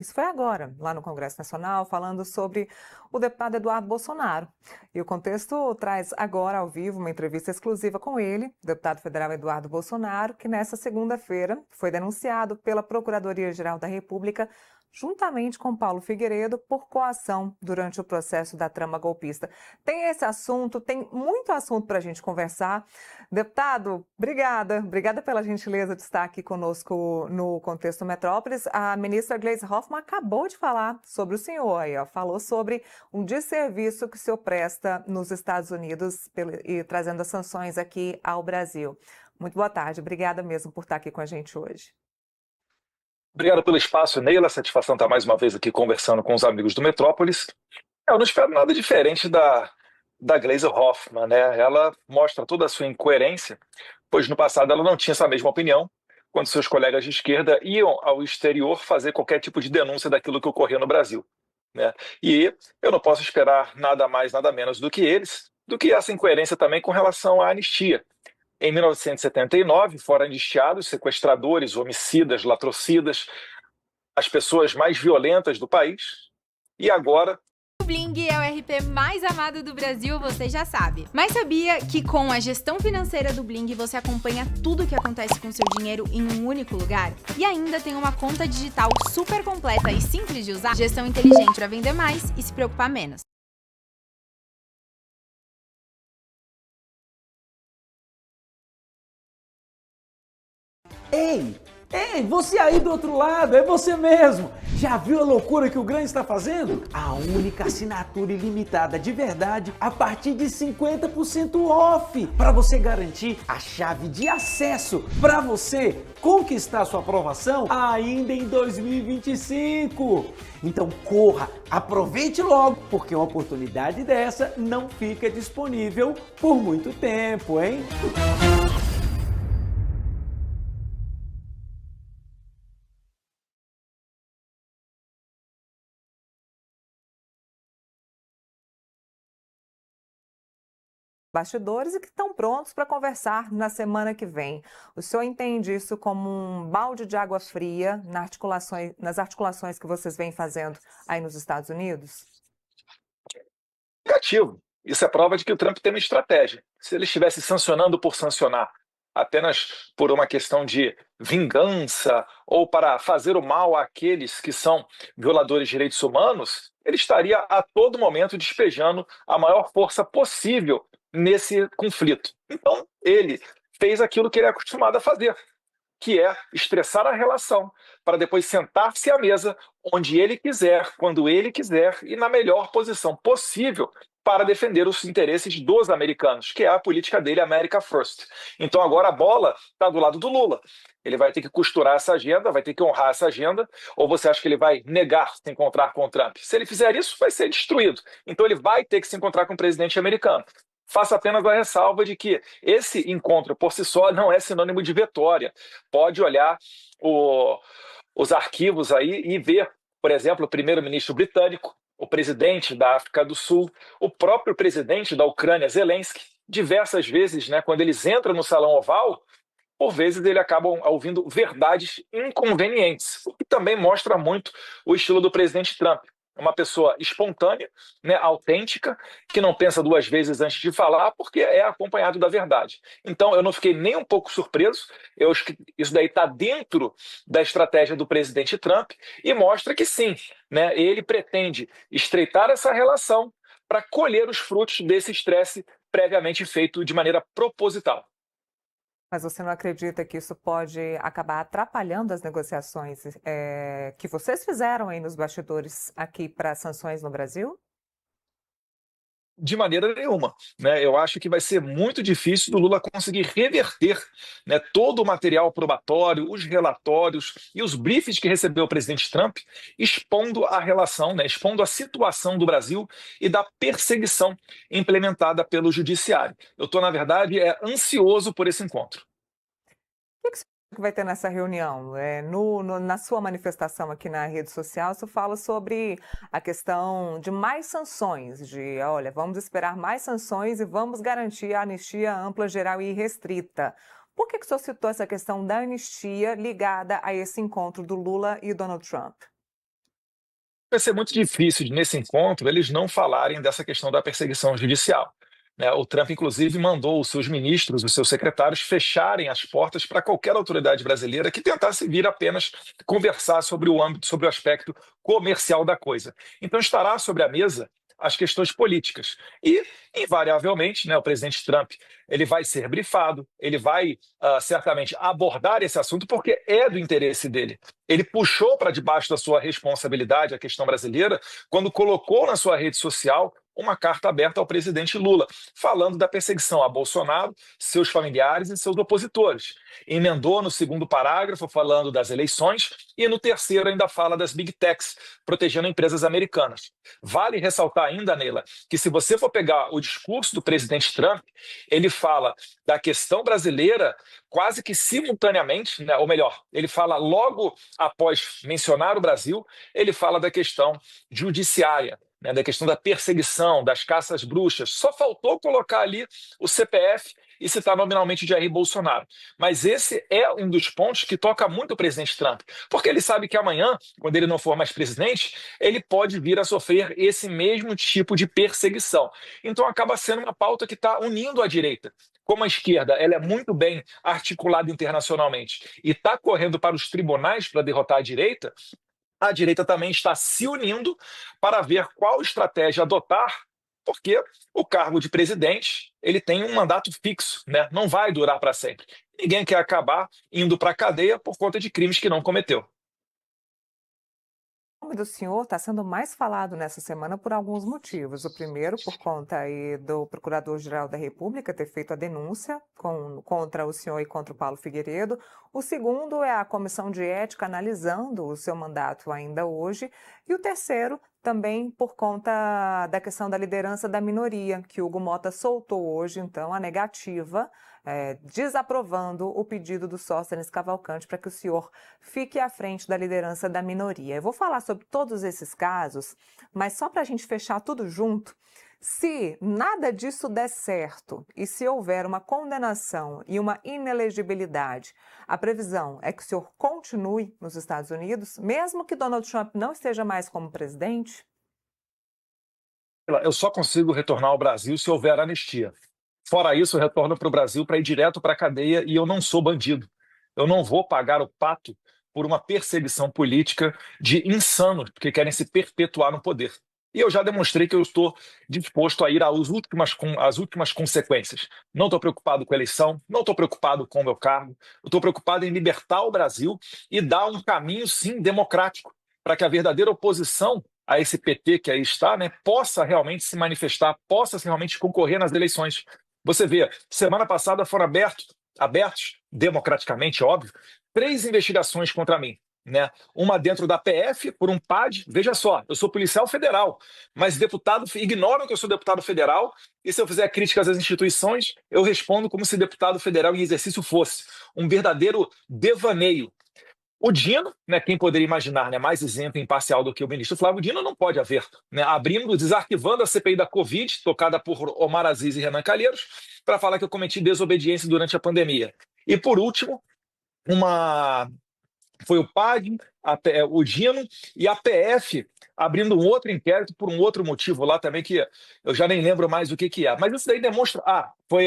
Isso foi agora, lá no Congresso Nacional, falando sobre o deputado Eduardo Bolsonaro. E o contexto traz agora ao vivo uma entrevista exclusiva com ele, o deputado federal Eduardo Bolsonaro, que nesta segunda-feira foi denunciado pela Procuradoria-Geral da República, juntamente com Paulo Figueiredo, por coação durante o processo da trama golpista. Tem esse assunto, tem muito assunto para a gente conversar. Deputado, obrigada pela gentileza de estar aqui conosco no Contexto Metrópolis. A ministra Gleisi Hoffmann acabou de falar sobre o senhor aí, ó, falou sobre um desserviço que o senhor presta nos Estados Unidos e trazendo as sanções aqui ao Brasil. Muito boa tarde, obrigada mesmo por estar aqui com a gente hoje. Obrigado pelo espaço, Neila. Satisfação estar mais uma vez aqui conversando com os amigos do Metrópolis. Eu não espero nada diferente da Gleisi Hoffmann, né? Ela mostra toda a sua incoerência, pois no passado ela não tinha essa mesma opinião, quando seus colegas de esquerda iam ao exterior fazer qualquer tipo de denúncia daquilo que ocorria no Brasil, né? E eu não posso esperar nada mais, nada menos do que eles, do que essa incoerência também com relação à anistia. Em 1979, foram anistiados sequestradores, homicidas, latrocidas, as pessoas mais violentas do país. E agora, O Bling é o RP mais amado do Brasil, você já sabe. Mas sabia que com a gestão financeira do Bling você acompanha tudo o que acontece com seu dinheiro em um único lugar? E ainda tem uma conta digital super completa e simples de usar? Gestão inteligente para vender mais e se preocupar menos. Ei, ei, você aí do outro lado, é você mesmo. Já viu a loucura que o Grande está fazendo? A única assinatura ilimitada de verdade a partir de 50% off, para você garantir a chave de acesso para você conquistar sua aprovação ainda em 2025. Então corra, aproveite logo, porque uma oportunidade dessa não fica disponível por muito tempo, hein? Bastidores e que estão prontos para conversar na semana que vem. O senhor entende isso como um balde de água fria nas articulações que vocês vêm fazendo aí nos Estados Unidos? negativo. Isso é prova de que o Trump tem uma estratégia. Se ele estivesse sancionando por sancionar, apenas por uma questão de vingança ou para fazer o mal àqueles que são violadores de direitos humanos, ele estaria a todo momento despejando a maior força possível nesse conflito. Então, ele fez aquilo que ele é acostumado a fazer, que é estressar a relação, para depois sentar-se à mesa onde ele quiser, quando ele quiser e na melhor posição possível para defender os interesses dos americanos, que é a política dele, America First. Então agora a bola está do lado do Lula. Ele vai ter que costurar essa agenda, vai ter que honrar essa agenda, ou você acha que ele vai negar se encontrar com o Trump? Se ele fizer isso, vai ser destruído. Então ele vai ter que se encontrar com o presidente americano. Faço apenas a ressalva de que esse encontro por si só não é sinônimo de vitória. Pode olhar os arquivos aí e ver, por exemplo, o primeiro-ministro britânico, o presidente da África do Sul, o próprio presidente da Ucrânia, Zelensky, diversas vezes, né, quando eles entram no Salão Oval, por vezes ele acaba ouvindo verdades inconvenientes, o que também mostra muito o estilo do presidente Trump. Uma pessoa espontânea, né, autêntica, que não pensa duas vezes antes de falar, porque é acompanhado da verdade. Então, eu não fiquei nem um pouco surpreso. Eu acho que isso daí está dentro da estratégia do presidente Trump e mostra que sim, né, ele pretende estreitar essa relação para colher os frutos desse estresse previamente feito de maneira proposital. Mas você não acredita que isso pode acabar atrapalhando as negociações que vocês fizeram aí nos bastidores aqui para sanções no Brasil? De maneira nenhuma, né? Eu acho que vai ser muito difícil do Lula conseguir reverter, né, todo o material probatório, os relatórios e os briefings que recebeu o presidente Trump, expondo a relação, né, expondo a situação do Brasil e da perseguição implementada pelo judiciário. Eu estou, na verdade, ansioso por esse encontro. O que você acha que vai ter nessa reunião? Na sua manifestação aqui na rede social, você fala sobre a questão de mais sanções, de, olha, vamos esperar mais sanções e vamos garantir a anistia ampla, geral e restrita. Por que o senhor citou essa questão da anistia ligada a esse encontro do Lula e Donald Trump? Vai ser muito difícil, nesse encontro, eles não falarem dessa questão da perseguição judicial, né? O Trump, inclusive, mandou os seus ministros, os seus secretários, fecharem as portas para qualquer autoridade brasileira que tentasse vir apenas conversar sobre o âmbito, sobre o aspecto comercial da coisa. Então, estará sobre a mesa as questões políticas. E, invariavelmente, né, o presidente Trump ele vai ser brifado, ele vai certamente abordar esse assunto porque é do interesse dele. Ele puxou para debaixo da sua responsabilidade a questão brasileira quando colocou na sua rede social uma carta aberta ao presidente Lula, falando da perseguição a Bolsonaro, seus familiares e seus opositores. Emendou no segundo parágrafo falando das eleições e no terceiro ainda fala das Big Techs, protegendo empresas americanas. Vale ressaltar ainda, Neila, que se você for pegar o discurso do presidente Trump, ele fala da questão brasileira quase que simultaneamente, né? Ou melhor, ele fala logo após mencionar o Brasil, ele fala da questão judiciária, né, da questão da perseguição, das caças bruxas. Só faltou colocar ali o CPF e citar nominalmente Jair Bolsonaro. Mas esse é um dos pontos que toca muito o presidente Trump, porque ele sabe que amanhã, quando ele não for mais presidente, ele pode vir a sofrer esse mesmo tipo de perseguição. Então acaba sendo uma pauta que está unindo a direita. Como a esquerda ela é muito bem articulada internacionalmente e está correndo para os tribunais para derrotar a direita também está se unindo para ver qual estratégia adotar, porque o cargo de presidente ele tem um mandato fixo, né? Não vai durar para sempre. Ninguém quer acabar indo para a cadeia por conta de crimes que não cometeu. O nome do senhor está sendo mais falado nessa semana por alguns motivos. O primeiro, por conta aí do Procurador-Geral da República ter feito a denúncia contra o senhor e contra o Paulo Figueiredo. O segundo é a Comissão de Ética analisando o seu mandato ainda hoje. E o terceiro, também por conta da questão da liderança da minoria, que Hugo Mota soltou hoje, então, a negativa, desaprovando o pedido do Sóstenes Cavalcante para que o senhor fique à frente da liderança da minoria. Eu vou falar sobre todos esses casos, mas só para a gente fechar tudo junto, se nada disso der certo e se houver uma condenação e uma inelegibilidade, a previsão é que o senhor continue nos Estados Unidos, mesmo que Donald Trump não esteja mais como presidente? Eu só consigo retornar ao Brasil se houver anistia. Fora isso, eu retorno para o Brasil para ir direto para a cadeia e eu não sou bandido. Eu não vou pagar o pato por uma perseguição política de insanos que querem se perpetuar no poder. E eu já demonstrei que eu estou disposto a ir às últimas consequências. Não estou preocupado com a eleição, não estou preocupado com o meu cargo, eu estou preocupado em libertar o Brasil e dar um caminho, sim, democrático, para que a verdadeira oposição a esse PT que aí está, né, possa realmente se manifestar, possa realmente concorrer nas eleições. Você vê, semana passada foram abertos, democraticamente, óbvio, 3 investigações contra mim. Né? Uma dentro da PF, por um PAD. Veja só, eu sou policial federal, mas ignoram que eu sou deputado federal, e se eu fizer críticas às instituições, eu respondo como se deputado federal em exercício fosse. Um verdadeiro devaneio. O Dino, né, quem poderia imaginar, né, mais isento e imparcial do que o ministro Flávio Dino, não pode haver. Né, desarquivando a CPI da Covid, tocada por Omar Aziz e Renan Calheiros, para falar que eu cometi desobediência durante a pandemia. E, por último, foi o PAD, o Dino e a PF abrindo um outro inquérito por um outro motivo lá também, que eu já nem lembro mais o que é. Mas isso daí demonstra... foi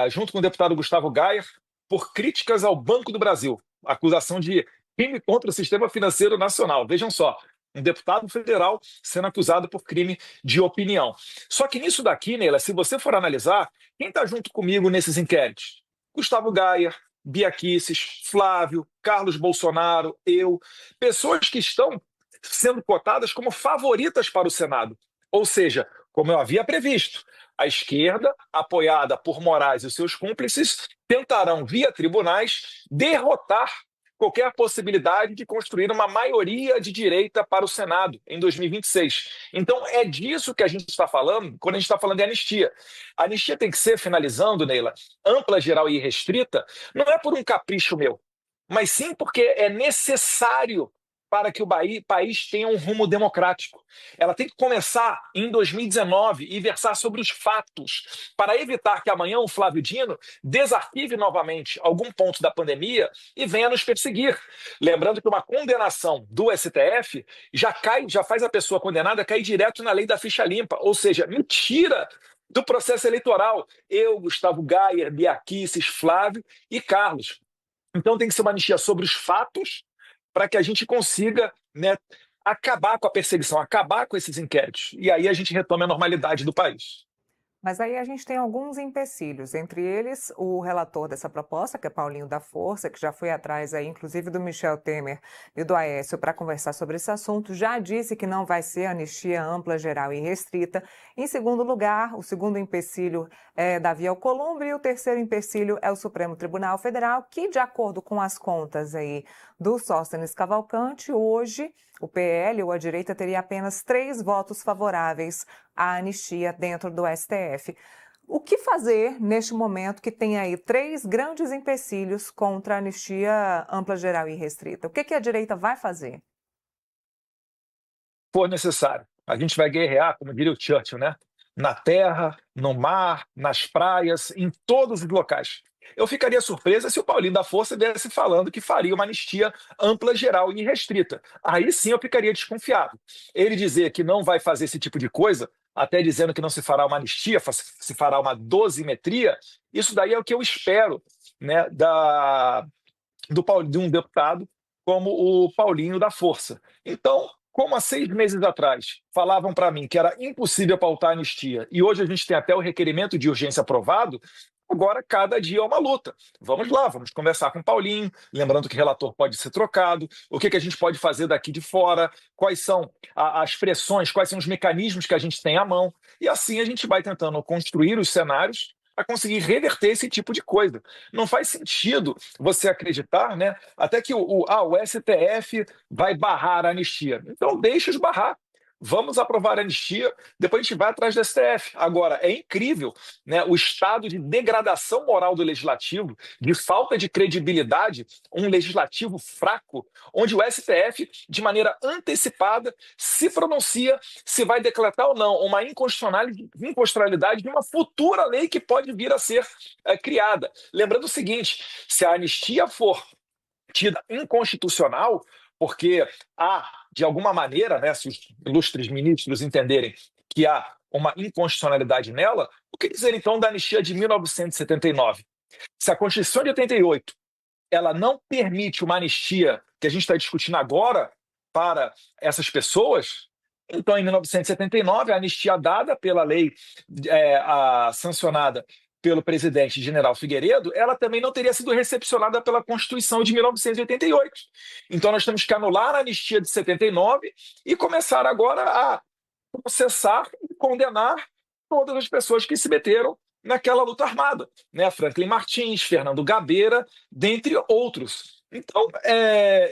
junto com o deputado Gustavo Gayer, por críticas ao Banco do Brasil. Acusação de crime contra o sistema financeiro nacional. Vejam só, um deputado federal sendo acusado por crime de opinião. Só que nisso daqui, Neila, se você for analisar, quem está junto comigo nesses inquéritos? Gustavo Gayer, Bia Kicis, Flávio, Carlos Bolsonaro, eu, pessoas que estão sendo cotadas como favoritas para o Senado. Ou seja, como eu havia previsto, a esquerda, apoiada por Moraes e seus cúmplices, tentarão, via tribunais, derrotar qualquer possibilidade de construir uma maioria de direita para o Senado em 2026. Então, é disso que a gente está falando quando a gente está falando de anistia. A anistia tem que ser, finalizando, Neila, ampla, geral e restrita, não é por um capricho meu, mas sim porque é necessário para que o país tenha um rumo democrático. Ela tem que começar em 2019 e versar sobre os fatos, para evitar que amanhã o Flávio Dino desarquive novamente algum ponto da pandemia e venha nos perseguir. Lembrando que uma condenação do STF já faz a pessoa condenada cair direto na lei da ficha limpa, ou seja, me tira do processo eleitoral. Eu, Gustavo Gayer, Bia Kicis, Flávio e Carlos. Então tem que ser uma anistia sobre os fatos para que a gente consiga, né, acabar com a perseguição, acabar com esses inquéritos. E aí a gente retome a normalidade do país. Mas aí a gente tem alguns empecilhos, entre eles o relator dessa proposta, que é Paulinho da Força, que já foi atrás aí, inclusive do Michel Temer e do Aécio, para conversar sobre esse assunto, já disse que não vai ser anistia ampla, geral e restrita. Em segundo lugar, o segundo empecilho é Davi Alcolumbre e o terceiro empecilho é o Supremo Tribunal Federal, que, de acordo com as contas aí do Sóstenes Cavalcante, hoje o PL ou a direita teria apenas 3 votos favoráveis à anistia dentro do STF. O que fazer neste momento que tem aí 3 grandes empecilhos contra a anistia ampla, geral e restrita? O que a direita vai fazer? For necessário. A gente vai guerrear, como diria o Churchill, né? Na terra, no mar, nas praias, em todos os locais. Eu ficaria surpresa se o Paulinho da Força viesse falando que faria uma anistia ampla, geral e restrita. Aí sim eu ficaria desconfiado. Ele dizer que não vai fazer esse tipo de coisa, até dizendo que não se fará uma anistia, se fará uma dosimetria, isso daí é o que eu espero, né, de um deputado como o Paulinho da Força. Então, como há 6 meses atrás falavam para mim que era impossível pautar a anistia, e hoje a gente tem até o requerimento de urgência aprovado, agora cada dia é uma luta. Vamos lá, vamos conversar com o Paulinho, lembrando que o relator pode ser trocado, o que a gente pode fazer daqui de fora, quais são as pressões, quais são os mecanismos que a gente tem à mão, e assim a gente vai tentando construir os cenários a conseguir reverter esse tipo de coisa. Não faz sentido você acreditar, né, até que o STF vai barrar a anistia. Então deixa-os barrar. Vamos aprovar a anistia, depois a gente vai atrás do STF. Agora, é incrível, né, o estado de degradação moral do legislativo, de falta de credibilidade, um legislativo fraco, onde o STF, de maneira antecipada, se pronuncia se vai decretar ou não uma inconstitucionalidade de uma futura lei que pode vir a ser criada. Lembrando o seguinte, se a anistia for tida inconstitucional, porque há, de alguma maneira, né, se os ilustres ministros entenderem que há uma inconstitucionalidade nela, o que dizer então da anistia de 1979? Se a Constituição de 88 ela não permite uma anistia que a gente está discutindo agora para essas pessoas, então em 1979 a anistia dada pela lei sancionada pelo presidente General Figueiredo, ela também não teria sido recepcionada pela Constituição de 1988. Então nós temos que anular a anistia de 79 e começar agora a processar e condenar todas as pessoas que se meteram naquela luta armada, né? Franklin Martins, Fernando Gabeira, dentre outros. Então,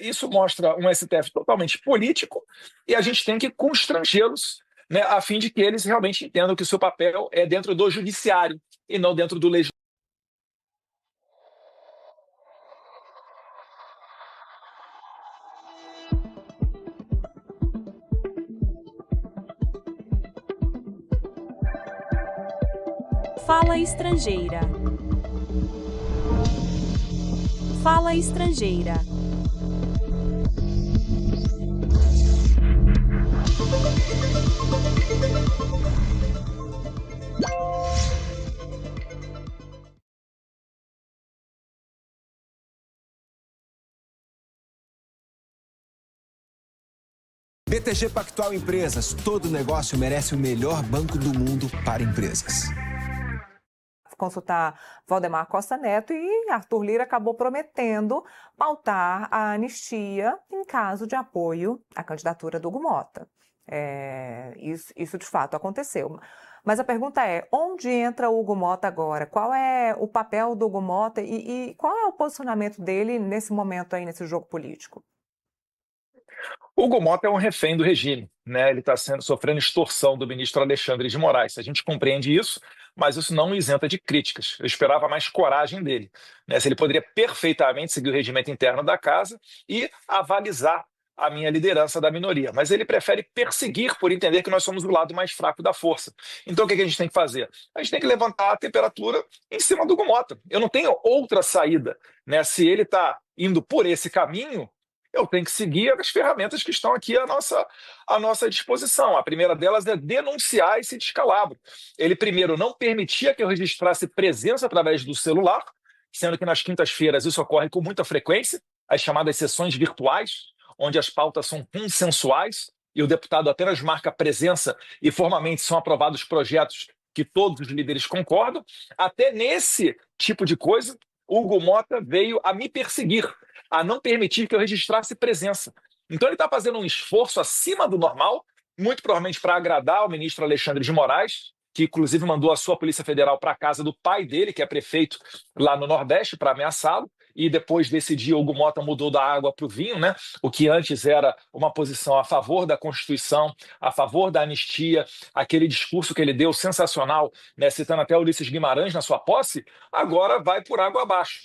isso mostra um STF totalmente político e a gente tem que constrangê-los, né, a fim de que eles realmente entendam que o seu papel é dentro do judiciário e não dentro do legislativo. Fala Estrangeira. Fala Estrangeira. BTG Pactual Empresas. Todo negócio merece o melhor banco do mundo para empresas. Consultar Valdemar Costa Neto e Arthur Lira acabou prometendo pautar a anistia em caso de apoio à candidatura do Hugo Mota. Isso de fato aconteceu. Mas a pergunta é, onde entra o Hugo Mota agora? Qual é o papel do Hugo Mota e qual é o posicionamento dele nesse momento aí, nesse jogo político? O Hugo Mota é um refém do regime, né? Ele está sofrendo extorsão do ministro Alexandre de Moraes. A gente compreende isso, mas isso não o isenta de críticas. Eu esperava mais coragem dele, né? Se ele poderia perfeitamente seguir o regimento interno da casa e avalizar a minha liderança da minoria, mas ele prefere perseguir por entender que nós somos o lado mais fraco da força. Então, o que a gente tem que fazer? A gente tem que levantar a temperatura em cima do Hugo Mota. Eu não tenho outra saída, né? Se ele está indo por esse caminho, eu tenho que seguir as ferramentas que estão aqui à nossa disposição. A primeira delas é denunciar esse descalabro. Ele, primeiro, não permitia que eu registrasse presença através do celular, sendo que nas quintas-feiras isso ocorre com muita frequência, as chamadas sessões virtuais, onde as pautas são consensuais e o deputado apenas marca presença e formalmente são aprovados projetos que todos os líderes concordam. Até nesse tipo de coisa, Hugo Mota veio a me perseguir, a não permitir que eu registrasse presença. Então ele está fazendo um esforço acima do normal, muito provavelmente para agradar o ministro Alexandre de Moraes, que inclusive mandou a sua Polícia Federal para a casa do pai dele, que é prefeito lá no Nordeste, para ameaçá-lo. E depois desse dia, Hugo Mota mudou da água para o vinho, né? O que antes era uma posição a favor da Constituição, a favor da anistia, aquele discurso que ele deu sensacional, né? Citando até Ulisses Guimarães na sua posse, agora vai por água abaixo.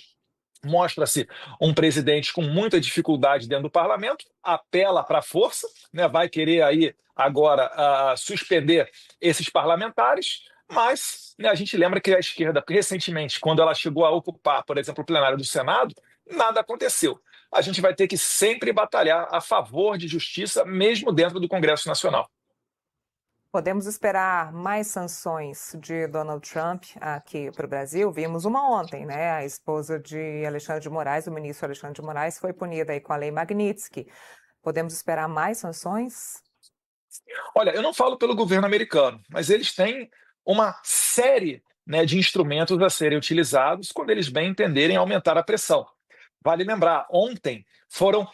Mostra-se um presidente com muita dificuldade dentro do parlamento, apela para a força, né? Vai querer aí agora suspender esses parlamentares, mas, né, a gente lembra que a esquerda, recentemente, quando ela chegou a ocupar, por exemplo, o plenário do Senado, nada aconteceu. A gente vai ter que sempre batalhar a favor de justiça, mesmo dentro do Congresso Nacional. Podemos esperar mais sanções de Donald Trump aqui para o Brasil? Vimos uma ontem, né? A esposa de Alexandre de Moraes, o ministro Alexandre de Moraes, foi punida aí com a Lei Magnitsky. Podemos esperar mais sanções? Olha, eu não falo pelo governo americano, mas eles têm uma série, né, de instrumentos a serem utilizados quando eles bem entenderem aumentar a pressão. Vale lembrar, ontem foram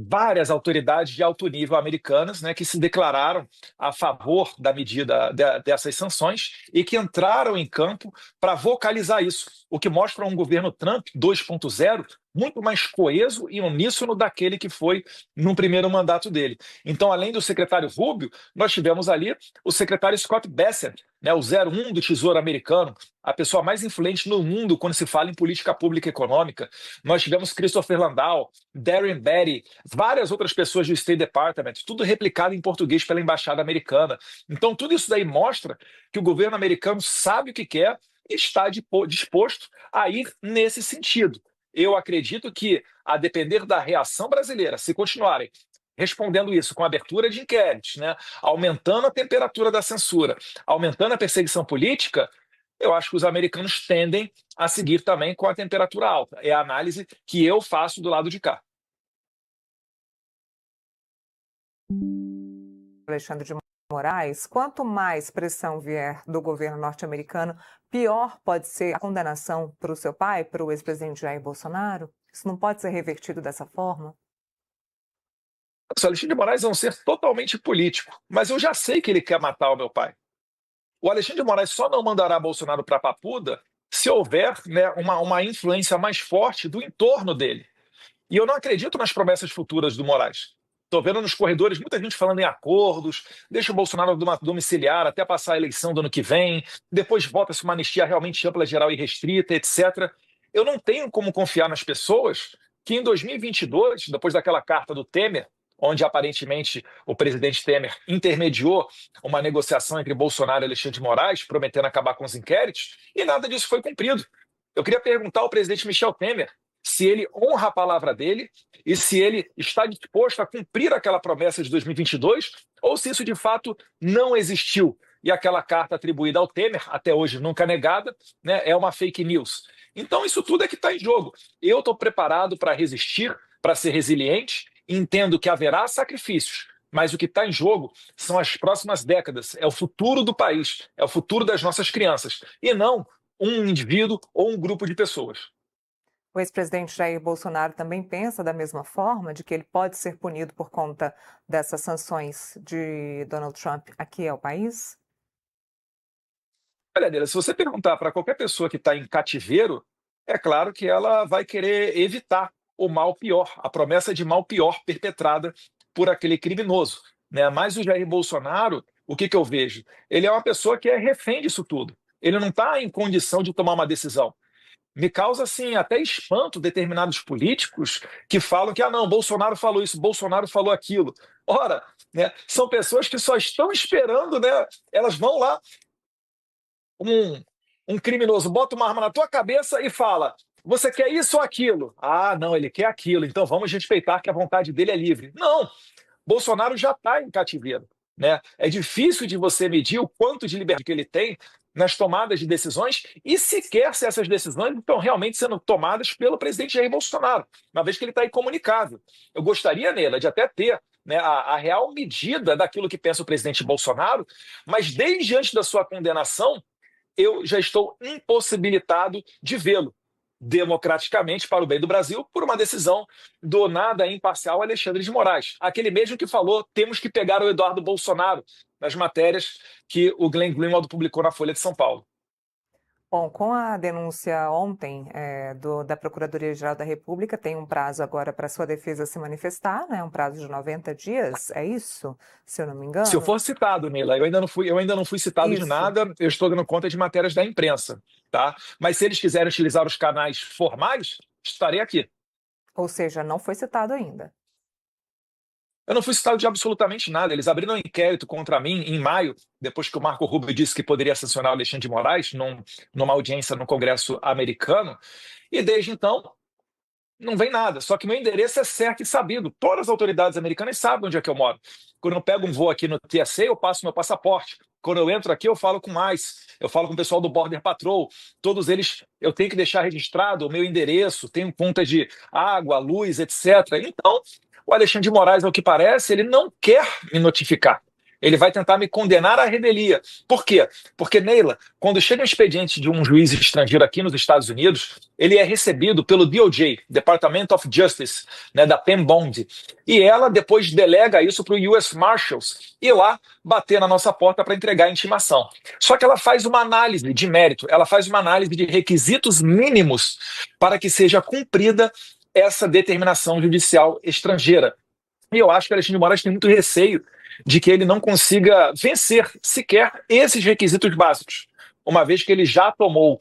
várias autoridades de alto nível americanas, né, que se declararam a favor da medida dessas sanções e que entraram em campo para vocalizar isso, o que mostra um governo Trump 2.0 muito mais coeso e uníssono daquele que foi no primeiro mandato dele. Então, além do secretário Rubio, nós tivemos ali o secretário Scott Bessent, né, o 01 do Tesouro Americano, a pessoa mais influente no mundo quando se fala em política pública e econômica. Nós tivemos Christopher Landau, Darren Betty, várias outras pessoas do State Department, tudo replicado em português pela Embaixada Americana. Então, tudo isso daí mostra que o governo americano sabe o que quer e está disposto a ir nesse sentido. Eu acredito que, a depender da reação brasileira, se continuarem respondendo isso com abertura de inquéritos, né, aumentando a temperatura da censura, aumentando a perseguição política, eu acho que os americanos tendem a seguir também com a temperatura alta. É a análise que eu faço do lado de cá. Alexandre de Moraes, quanto mais pressão vier do governo norte-americano, pior pode ser a condenação para o seu pai, para o ex-presidente Jair Bolsonaro? Isso não pode ser revertido dessa forma? O Alexandre de Moraes é um ser totalmente político, mas eu já sei que ele quer matar o meu pai. O Alexandre de Moraes só não mandará Bolsonaro para a Papuda se houver, né, uma influência mais forte do entorno dele. E eu não acredito nas promessas futuras do Moraes. Estou vendo nos corredores muita gente falando em acordos, deixa o Bolsonaro domiciliar até passar a eleição do ano que vem, depois vota-se uma anistia realmente ampla, geral e restrita, etc. Eu não tenho como confiar nas pessoas que em 2022, depois daquela carta do Temer, onde aparentemente o presidente Temer intermediou uma negociação entre Bolsonaro e Alexandre de Moraes, prometendo acabar com os inquéritos, e nada disso foi cumprido. Eu queria perguntar ao presidente Michel Temer se ele honra a palavra dele e se ele está disposto a cumprir aquela promessa de 2022 ou se isso de fato não existiu e aquela carta atribuída ao Temer, até hoje nunca negada, né, é uma fake news. Então isso tudo é que está em jogo. Eu estou preparado para resistir, para ser resiliente, entendo que haverá sacrifícios, mas o que está em jogo são as próximas décadas, é o futuro do país, é o futuro das nossas crianças, e não um indivíduo ou um grupo de pessoas. O ex-presidente Jair Bolsonaro também pensa da mesma forma, de que ele pode ser punido por conta dessas sanções de Donald Trump aqui ao país? Olha, Adela, se você perguntar para qualquer pessoa que está em cativeiro, é claro que ela vai querer evitar o mal pior, a promessa de mal pior perpetrada por aquele criminoso, né? Mas o Jair Bolsonaro, o que eu vejo? Ele é uma pessoa que é refém disso tudo. Ele não está em condição de tomar uma decisão. Me causa, assim, até espanto determinados políticos que falam que, não, Bolsonaro falou isso, Bolsonaro falou aquilo. Ora, né, são pessoas que só estão esperando, né? Elas vão lá, um criminoso bota uma arma na tua cabeça e fala: você quer isso ou aquilo? Ah, não, ele quer aquilo, então vamos respeitar que a vontade dele é livre. Não, Bolsonaro já está em cativeiro, né? É difícil de você medir o quanto de liberdade que ele tem nas tomadas de decisões e sequer se essas decisões estão realmente sendo tomadas pelo presidente Jair Bolsonaro, uma vez que ele está incomunicável. Eu gostaria, Neila, de até ter, né, a real medida daquilo que pensa o presidente Bolsonaro, mas desde antes da sua condenação, eu já estou impossibilitado de vê-lo democraticamente para o bem do Brasil por uma decisão do nada imparcial Alexandre de Moraes. Aquele mesmo que falou: temos que pegar o Eduardo Bolsonaro, nas matérias que o Glenn Greenwald publicou na Folha de São Paulo. Bom, com a denúncia ontem da Procuradoria-Geral da República, tem um prazo agora para sua defesa se manifestar, né? Um prazo de 90 dias, é isso? Se eu não me engano. Se eu for citado, Neila, eu ainda não fui citado de nada, eu estou dando conta de matérias da imprensa, tá? Mas se eles quiserem utilizar os canais formais, estarei aqui. Ou seja, não foi citado ainda. Eu não fui citado de absolutamente nada. Eles abriram um inquérito contra mim em maio, depois que o Marco Rubio disse que poderia sancionar o Alexandre de Moraes numa audiência no Congresso americano, e desde então não vem nada. Só que meu endereço é certo e sabido. Todas as autoridades americanas sabem onde é que eu moro. Quando eu pego um voo aqui no TSA, eu passo meu passaporte. Quando eu entro aqui, eu falo com mais. Eu falo com o pessoal do Border Patrol. Todos eles, eu tenho que deixar registrado o meu endereço, tenho conta de água, luz, etc. Então, o Alexandre de Moraes, ao que parece, ele não quer me notificar. Ele vai tentar me condenar à revelia. Por quê? Porque, Neila, quando chega um expediente de um juiz estrangeiro aqui nos Estados Unidos, ele é recebido pelo DOJ, Department of Justice, né, da Pam Bondi, e ela depois delega isso para o US Marshals ir lá bater na nossa porta para entregar a intimação. Só que ela faz uma análise de mérito, ela faz uma análise de requisitos mínimos para que seja cumprida essa determinação judicial estrangeira. E eu acho que Alexandre de Moraes tem muito receio de que ele não consiga vencer sequer esses requisitos básicos, uma vez que ele já tomou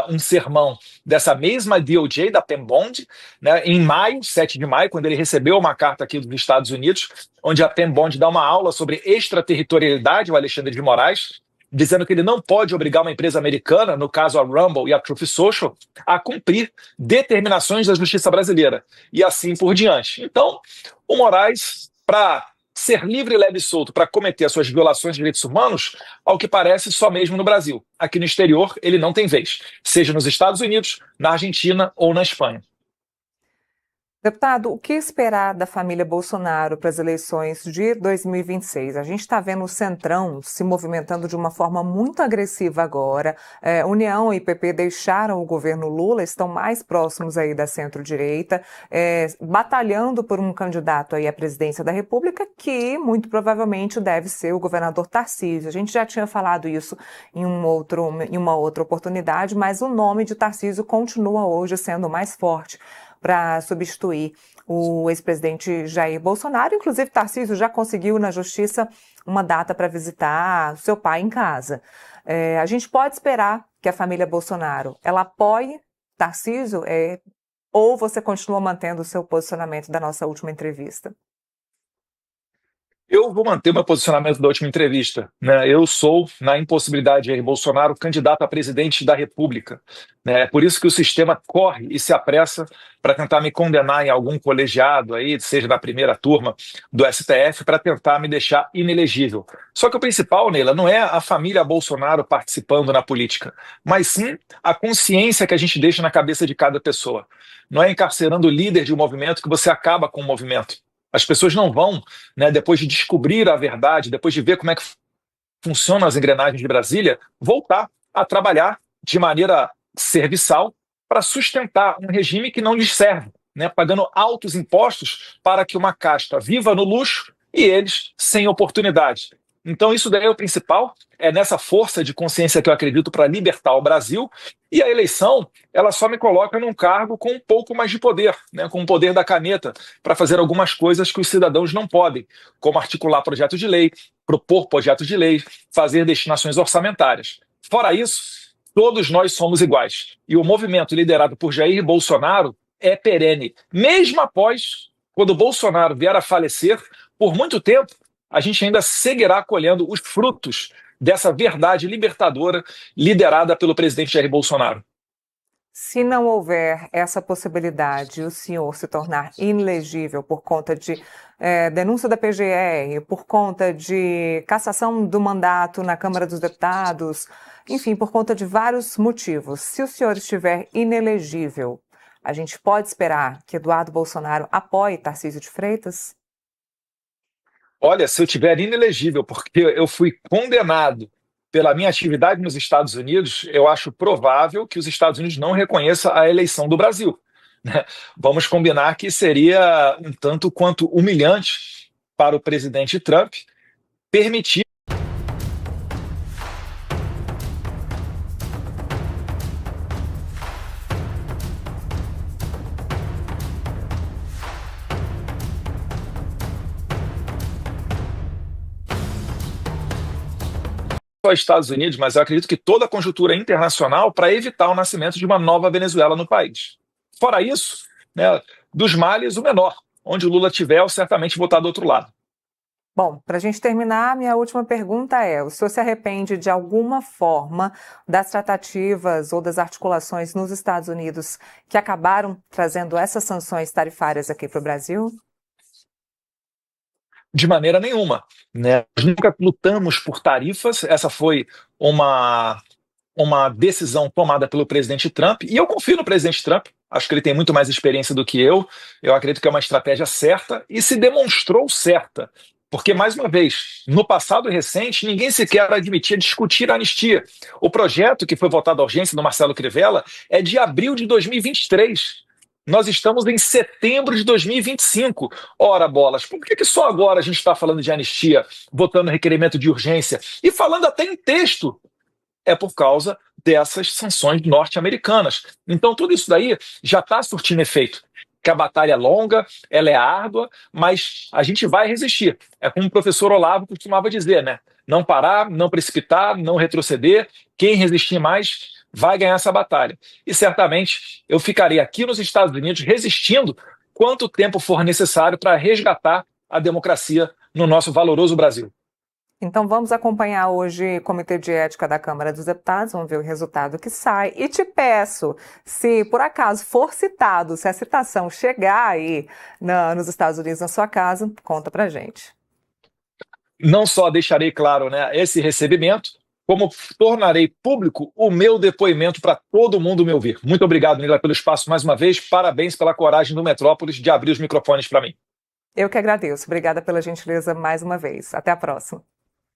um sermão dessa mesma DOJ, da Pam Bondi, né, em maio, 7 de maio, quando ele recebeu uma carta aqui dos Estados Unidos, onde a Pam Bondi dá uma aula sobre extraterritorialidade ao Alexandre de Moraes, dizendo que ele não pode obrigar uma empresa americana, no caso a Rumble e a Truth Social, a cumprir determinações da justiça brasileira, e assim por diante. Então, o Moraes, para ser livre, leve e solto para cometer as suas violações de direitos humanos, ao que parece, só mesmo no Brasil. Aqui no exterior, ele não tem vez, seja nos Estados Unidos, na Argentina ou na Espanha. Deputado, o que esperar da família Bolsonaro para as eleições de 2026? A gente está vendo o Centrão se movimentando de uma forma muito agressiva agora. União e PP deixaram o governo Lula, estão mais próximos aí da centro-direita, batalhando por um candidato aí à presidência da República, que muito provavelmente deve ser o governador Tarcísio. A gente já tinha falado isso em uma outra oportunidade, mas o nome de Tarcísio continua hoje sendo mais forte para substituir o ex-presidente Jair Bolsonaro. Inclusive, Tarcísio já conseguiu na justiça uma data para visitar seu pai em casa. A gente pode esperar que a família Bolsonaro ela apoie Tarcísio, ou você continua mantendo o seu posicionamento da nossa última entrevista? Eu vou manter o meu posicionamento da última entrevista, né? Eu sou, na impossibilidade de Jair Bolsonaro, candidato a presidente da República, né? É por isso que o sistema corre e se apressa para tentar me condenar em algum colegiado, aí, seja da primeira turma do STF, para tentar me deixar inelegível. Só que o principal, Neila, não é a família Bolsonaro participando na política, mas sim a consciência que a gente deixa na cabeça de cada pessoa. Não é encarcerando o líder de um movimento que você acaba com o movimento. As pessoas não vão, né, depois de descobrir a verdade, depois de ver como é que funcionam as engrenagens de Brasília, voltar a trabalhar de maneira serviçal para sustentar um regime que não lhes serve, né, pagando altos impostos para que uma casta viva no luxo e eles sem oportunidade. Então isso daí é o principal, é nessa força de consciência que eu acredito para libertar o Brasil, e a eleição ela só me coloca num cargo com um pouco mais de poder, né, com o poder da caneta, para fazer algumas coisas que os cidadãos não podem, como articular projeto de lei, propor projeto de lei, fazer destinações orçamentárias. Fora isso, Todos nós somos iguais. E o movimento liderado por Jair Bolsonaro é perene. Mesmo após, quando Bolsonaro vier a falecer, por muito tempo, a gente ainda seguirá colhendo os frutos dessa verdade libertadora liderada pelo presidente Jair Bolsonaro. Se não houver essa possibilidade, o senhor se tornar inelegível por conta de denúncia da PGR, por conta de cassação do mandato na Câmara dos Deputados, enfim, por conta de vários motivos, se o senhor estiver inelegível, a gente pode esperar que Eduardo Bolsonaro apoie Tarcísio de Freitas? Olha, se eu tiver inelegível porque eu fui condenado pela minha atividade nos Estados Unidos, eu acho provável que os Estados Unidos não reconheçam a eleição do Brasil, né? Vamos combinar que seria um tanto quanto humilhante para o presidente Trump permitir só os Estados Unidos, mas eu acredito que toda a conjuntura internacional para evitar o nascimento de uma nova Venezuela no país. Fora isso, né, dos males, o menor. Onde o Lula tiver, eu certamente vou estar do outro lado. Bom, para a gente terminar, minha última pergunta é: o senhor se arrepende de alguma forma das tratativas ou das articulações nos Estados Unidos que acabaram trazendo essas sanções tarifárias aqui para o Brasil? De maneira nenhuma, né? Nós nunca lutamos por tarifas, essa foi uma decisão tomada pelo presidente Trump, e eu confio no presidente Trump, acho que ele tem muito mais experiência do que eu acredito que é uma estratégia certa e se demonstrou certa, porque, mais uma vez, no passado recente, ninguém sequer admitia discutir a anistia. O projeto que foi votado à urgência do Marcelo Crivella é de abril de 2023. Nós estamos em setembro de 2025. Ora, bolas, por que só agora a gente está falando de anistia, votando requerimento de urgência e falando até em texto? É por causa dessas sanções norte-americanas. Então, tudo isso daí já está surtindo efeito. Que a batalha é longa, ela é árdua, mas a gente vai resistir. É como o professor Olavo costumava dizer, né? Não parar, não precipitar, não retroceder. Quem resistir mais vai ganhar essa batalha. E certamente eu ficarei aqui nos Estados Unidos resistindo quanto tempo for necessário para resgatar a democracia no nosso valoroso Brasil. Então vamos acompanhar hoje o Comitê de Ética da Câmara dos Deputados, vamos ver o resultado que sai. E te peço, se por acaso for citado, se a citação chegar aí nos Estados Unidos na sua casa, conta pra gente. Não só deixarei claro, né, esse recebimento, como tornarei público o meu depoimento para todo mundo me ouvir. Muito obrigado, Nila, pelo espaço mais uma vez. Parabéns pela coragem do Metrópolis de abrir os microfones para mim. Eu que agradeço. Obrigada pela gentileza mais uma vez. Até a próxima.